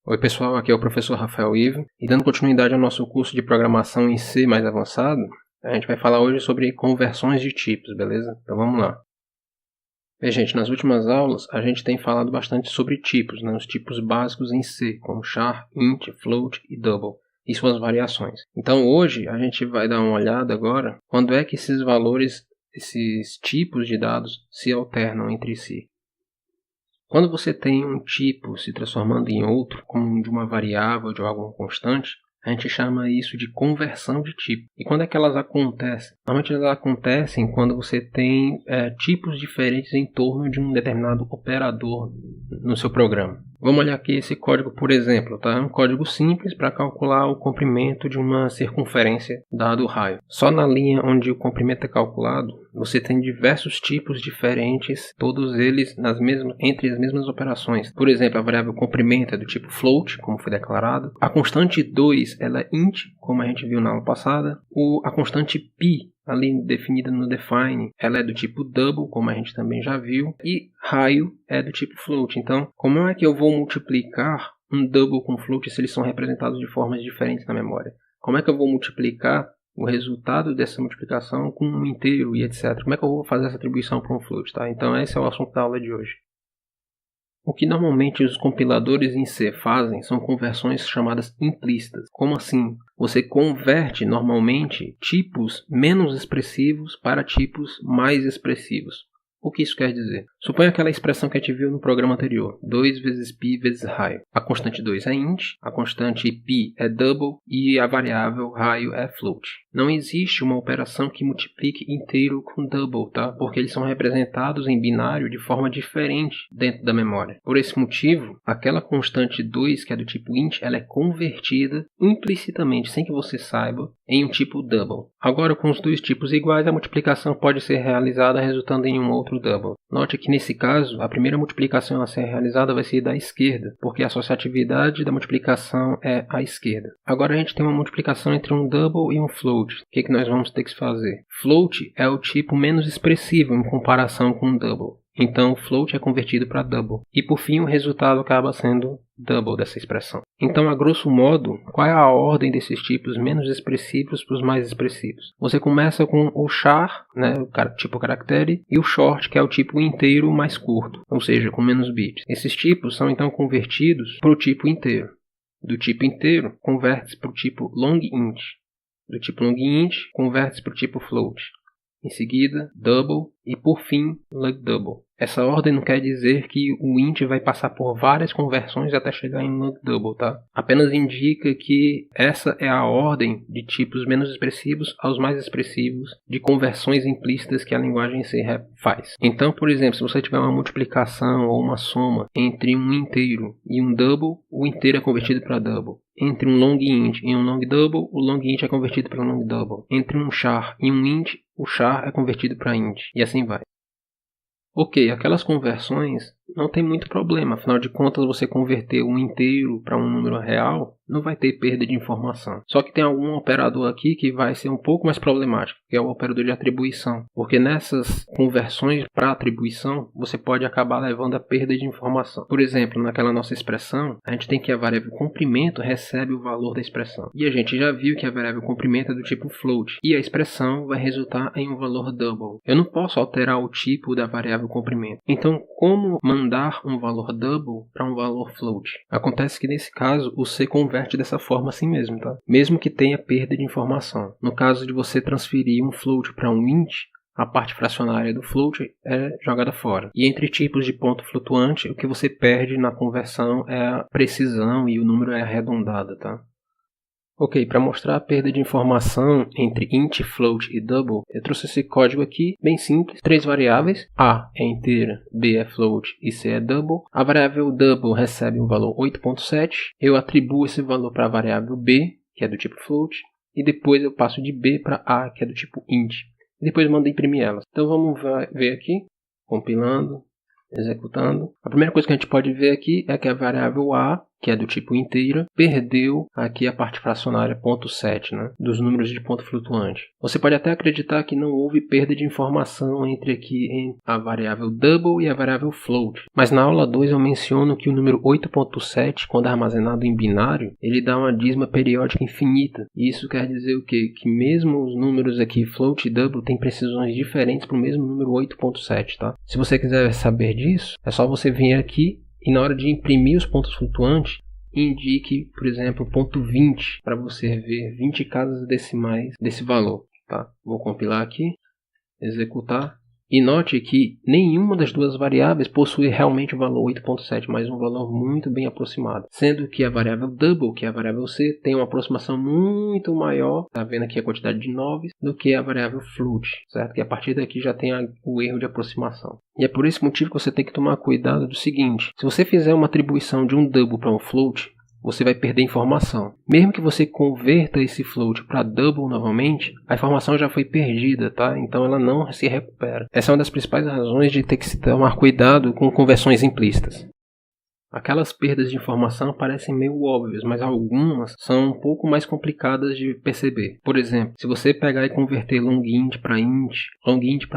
Oi pessoal, aqui é o professor Rafael Ivo e dando continuidade ao nosso curso de programação em C mais avançado, a gente vai falar hoje sobre conversões de tipos, beleza? Então vamos lá. Bem, gente, nas últimas aulas a gente tem falado bastante sobre tipos, né? Os tipos básicos em C, como char, int, float e double, e suas variações. Então hoje a gente vai dar uma olhada agora quando é que esses valores, esses tipos de dados se alternam entre si. Quando você tem um tipo se transformando em outro, como de uma variável ou de algo constante, a gente chama isso de conversão de tipo. E quando é que elas acontecem? Normalmente elas acontecem quando você tem tipos diferentes em torno de um determinado operador no seu programa. Vamos olhar aqui esse código, por exemplo, tá? É um código simples para calcular o comprimento de uma circunferência dado o raio. Só na linha onde o comprimento é calculado, você tem diversos tipos diferentes, todos eles entre as mesmas operações. Por exemplo, a variável comprimento é do tipo float, como foi declarado. A constante 2 ela é int, como a gente viu na aula passada. A constante pi, ali definida no define, ela é do tipo double, como a gente também já viu, e raio é do tipo float. Então, como é que eu vou multiplicar um double com float se eles são representados de formas diferentes na memória? Como é que eu vou multiplicar o resultado dessa multiplicação com um inteiro e etc? Como é que eu vou fazer essa atribuição para um float, tá? Então esse é o assunto da aula de hoje. O que normalmente os compiladores em C fazem são conversões chamadas implícitas. Como assim? Você converte normalmente tipos menos expressivos para tipos mais expressivos. O que isso quer dizer? Suponha aquela expressão que a gente viu no programa anterior, 2 vezes pi vezes raio. A constante 2 é int, a constante pi é double e a variável raio é float. Não existe uma operação que multiplique inteiro com double, tá? Porque eles são representados em binário de forma diferente dentro da memória. Por esse motivo, aquela constante 2, que é do tipo int, ela é convertida implicitamente, sem que você saiba, em um tipo double. Agora, com os dois tipos iguais, a multiplicação pode ser realizada resultando em um outro double. Note que nesse caso, a primeira multiplicação a ser realizada vai ser da esquerda, porque a associatividade da multiplicação é à esquerda. Agora a gente tem uma multiplicação entre um double e um float. O que nós vamos ter que fazer? Float é o tipo menos expressivo em comparação com um double. Então, o float é convertido para double. E por fim, o resultado acaba sendo double dessa expressão. Então, a grosso modo, qual é a ordem desses tipos menos expressivos para os mais expressivos? Você começa com o char, né, o tipo caractere, e o short, que é o tipo inteiro mais curto, ou seja, com menos bits. Esses tipos são então convertidos para o tipo inteiro. Do tipo inteiro, converte-se para o tipo long int. Do tipo long int, converte-se para o tipo float. Em seguida, double e por fim, log double. Essa ordem não quer dizer que o int vai passar por várias conversões até chegar em log double, tá? Apenas indica que essa é a ordem de tipos menos expressivos aos mais expressivos de conversões implícitas que a linguagem C faz. Então, por exemplo, se você tiver uma multiplicação ou uma soma entre um inteiro e um double, o inteiro é convertido para double. Entre um long int e um long double, o long int é convertido para um long double. Entre um char e um int, o char é convertido para int. E assim vai. Ok, aquelas conversões não tem muito problema, afinal de contas você converter um inteiro para um número real não vai ter perda de informação. Só que tem algum operador aqui que vai ser um pouco mais problemático, que é o operador de atribuição. Porque nessas conversões para atribuição, você pode acabar levando a perda de informação. Por exemplo, naquela nossa expressão, a gente tem que a variável comprimento recebe o valor da expressão. E a gente já viu que a variável comprimento é do tipo float. E a expressão vai resultar em um valor double. Eu não posso alterar o tipo da variável comprimento. Então, como mandar um valor double para um valor float? Acontece que nesse caso, o C converte dessa forma assim mesmo, tá? Mesmo que tenha perda de informação. No caso de você transferir um float para um int, a parte fracionária do float é jogada fora. E entre tipos de ponto flutuante, o que você perde na conversão é a precisão e o número é arredondado, tá? Ok, para mostrar a perda de informação entre int, float e double, eu trouxe esse código aqui, bem simples. 3 variáveis, A é inteira, B é float e C é double. A variável double recebe o valor 8.7. Eu atribuo esse valor para a variável B, que é do tipo float, e depois eu passo de B para A, que é do tipo int. E depois mando imprimir elas. Então vamos ver aqui, compilando, executando. A primeira coisa que a gente pode ver aqui é que a variável A que é do tipo inteira, perdeu aqui a parte fracionária 0.7, né, dos números de ponto flutuante. Você pode até acreditar que não houve perda de informação entre a variável double e a variável float, mas na aula 2 eu menciono que o número 8.7, quando armazenado em binário, ele dá uma dízima periódica infinita. E isso quer dizer o quê? Que mesmo os números aqui float e double têm precisões diferentes para o mesmo número 8.7, tá? Se você quiser saber disso, é só você vir aqui e na hora de imprimir os pontos flutuantes, indique, por exemplo, ponto 20 para você ver 20 casas decimais desse valor. Tá? Vou compilar aqui, executar. E note que nenhuma das duas variáveis possui realmente o valor 8.7, mas um valor muito bem aproximado. Sendo que a variável double, que é a variável C, tem uma aproximação muito maior, está vendo aqui a quantidade de 9, do que a variável float, certo? Que a partir daqui já tem o erro de aproximação. E é por esse motivo que você tem que tomar cuidado do seguinte: se você fizer uma atribuição de um double para um float, você vai perder informação. Mesmo que você converta esse float para double novamente, a informação já foi perdida, tá? Então ela não se recupera. Essa é uma das principais razões de ter que se tomar cuidado com conversões implícitas. Aquelas perdas de informação parecem meio óbvias, mas algumas são um pouco mais complicadas de perceber. Por exemplo, se você pegar e converter long para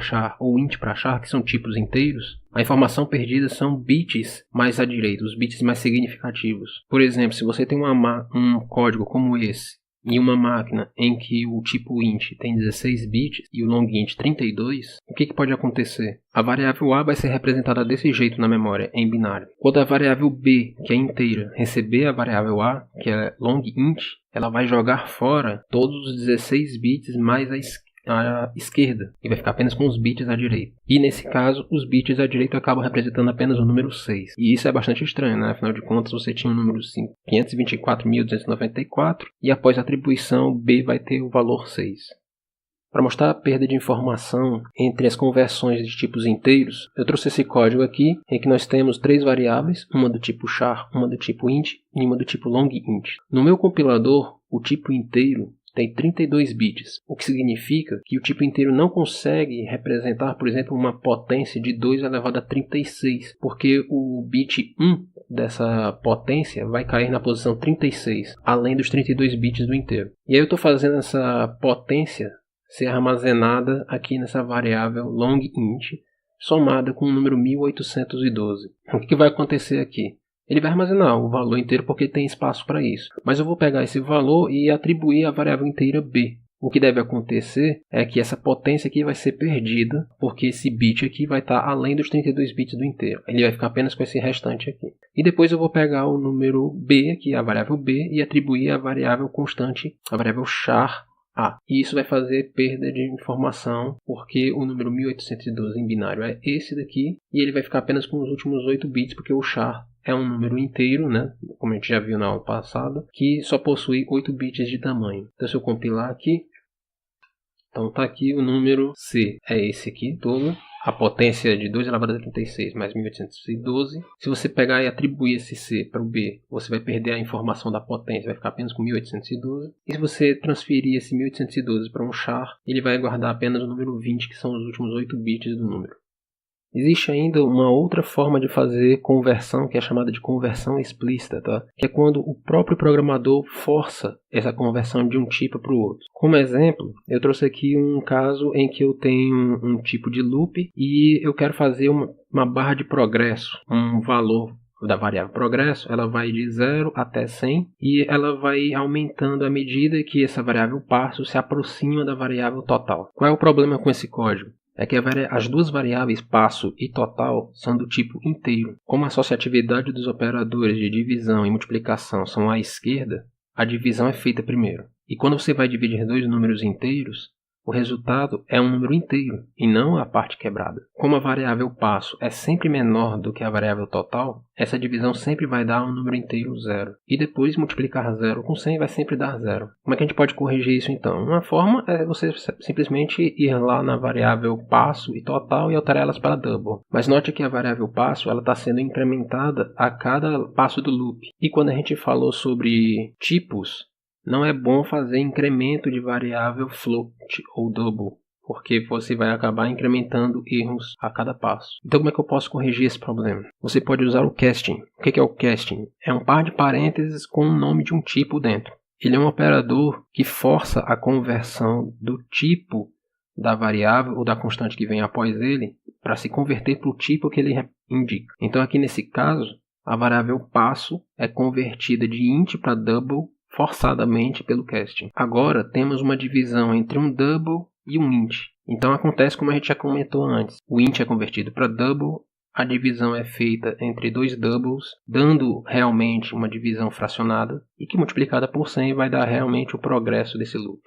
char ou int para char, que são tipos inteiros, a informação perdida são bits mais à direita, os bits mais significativos. Por exemplo, se você tem um código como esse, em uma máquina em que o tipo int tem 16 bits e o long-int 32, o que pode acontecer? A variável A vai ser representada desse jeito na memória, em binário. Quando a variável B, que é inteira, receber a variável A, que é long-int, ela vai jogar fora todos os 16 bits mais à esquerda e vai ficar apenas com os bits à direita. E nesse caso, os bits à direita acabam representando apenas o número 6. E isso é bastante estranho, né? Afinal de contas, você tinha o número 524.294 e após a atribuição, B vai ter o valor 6. Para mostrar a perda de informação entre as conversões de tipos inteiros, eu trouxe esse código aqui, em que nós temos 3 variáveis, uma do tipo char, uma do tipo int e uma do tipo long-int. No meu compilador, o tipo inteiro tem 32 bits, o que significa que o tipo inteiro não consegue representar, por exemplo, uma potência de 2 elevado a 36, porque o bit 1 dessa potência vai cair na posição 36, além dos 32 bits do inteiro. E aí eu estou fazendo essa potência ser armazenada aqui nessa variável long-int, somada com o número 1812. O que vai acontecer aqui? Ele vai armazenar o valor inteiro porque tem espaço para isso. Mas eu vou pegar esse valor e atribuir a variável inteira B. O que deve acontecer é que essa potência aqui vai ser perdida, porque esse bit aqui vai estar além dos 32 bits do inteiro. Ele vai ficar apenas com esse restante aqui. E depois eu vou pegar o número B, aqui a variável B, e atribuir a variável constante, a variável char A. E isso vai fazer perda de informação, porque o número 1812 em binário é esse daqui, e ele vai ficar apenas com os últimos 8 bits, porque o char é um número inteiro, né? Como a gente já viu na aula passada, que só possui 8 bits de tamanho. Então, se eu compilar aqui, então está aqui o número C, é esse aqui todo. A potência é de 2 elevado a 36 mais 1812. Se você pegar e atribuir esse C para o B, você vai perder a informação da potência, vai ficar apenas com 1812. E se você transferir esse 1812 para um char, ele vai guardar apenas o número 20, que são os últimos 8 bits do número. Existe ainda uma outra forma de fazer conversão, que é chamada de conversão explícita, tá? Que é quando o próprio programador força essa conversão de um tipo para o outro. Como exemplo, eu trouxe aqui um caso em que eu tenho um tipo de loop e eu quero fazer uma barra de progresso, um valor da variável progresso, ela vai de 0 até 100 e ela vai aumentando à medida que essa variável passo se aproxima da variável total. Qual é o problema com esse código? É que as duas variáveis passo e total são do tipo inteiro. Como a associatividade dos operadores de divisão e multiplicação são à esquerda, a divisão é feita primeiro. E quando você vai dividir dois números inteiros, o resultado é um número inteiro e não a parte quebrada. Como a variável passo é sempre menor do que a variável total, essa divisão sempre vai dar um número inteiro 0. E depois multiplicar 0 com 100 vai sempre dar 0. Como é que a gente pode corrigir isso então? Uma forma é você simplesmente ir lá na variável passo e total e alterar elas para double. Mas note que a variável passo está sendo incrementada a cada passo do loop. E quando a gente falou sobre tipos, não é bom fazer incremento de variável float ou double, porque você vai acabar incrementando erros a cada passo. Então como é que eu posso corrigir esse problema? Você pode usar o casting. O que é o casting? É um par de parênteses com o nome de um tipo dentro. Ele é um operador que força a conversão do tipo da variável ou da constante que vem após ele para se converter para o tipo que ele indica. Então aqui nesse caso, a variável passo é convertida de int para double forçadamente pelo casting. Agora temos uma divisão entre um double e um int. Então acontece como a gente já comentou antes. O int é convertido para double, a divisão é feita entre dois doubles, dando realmente uma divisão fracionada e que multiplicada por 100 vai dar realmente o progresso desse loop.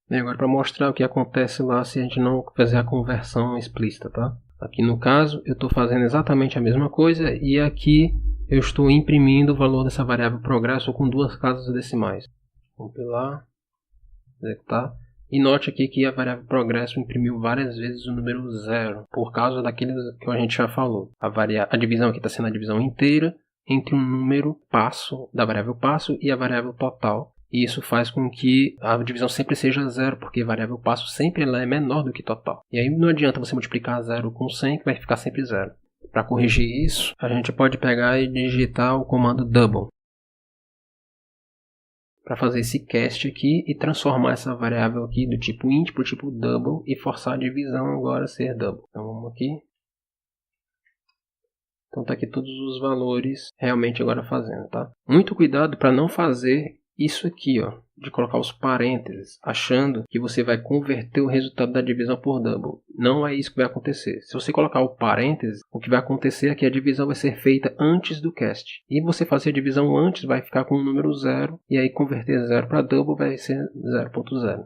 Bem, agora para mostrar o que acontece lá se a gente não fazer a conversão explícita, tá? Aqui no caso eu estou fazendo exatamente a mesma coisa e aqui eu estou imprimindo o valor dessa variável progresso com 2 casas decimais. Compilar, executar. E note aqui que a variável progresso imprimiu várias vezes o número 0, por causa daquilo que a gente já falou. A divisão aqui está sendo a divisão inteira entre um número passo, da variável passo, e a variável total. E isso faz com que a divisão sempre seja 0, porque a variável passo sempre ela é menor do que total. E aí não adianta você multiplicar 0 com 100, que vai ficar sempre 0. Para corrigir isso, a gente pode pegar e digitar o comando double para fazer esse cast aqui e transformar essa variável aqui do tipo int para o tipo double e forçar a divisão agora a ser double. Então vamos aqui. Então está aqui todos os valores realmente agora fazendo, tá? Muito cuidado para não fazer isso aqui, ó, de colocar os parênteses, achando que você vai converter o resultado da divisão por double. Não é isso que vai acontecer. Se você colocar o parênteses, o que vai acontecer é que a divisão vai ser feita antes do cast. E você fazer a divisão antes vai ficar com o número 0, e aí converter 0 para double vai ser 0.0.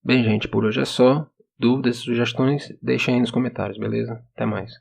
Bem, gente, por hoje é só. Dúvidas e sugestões, deixem aí nos comentários, beleza? Até mais.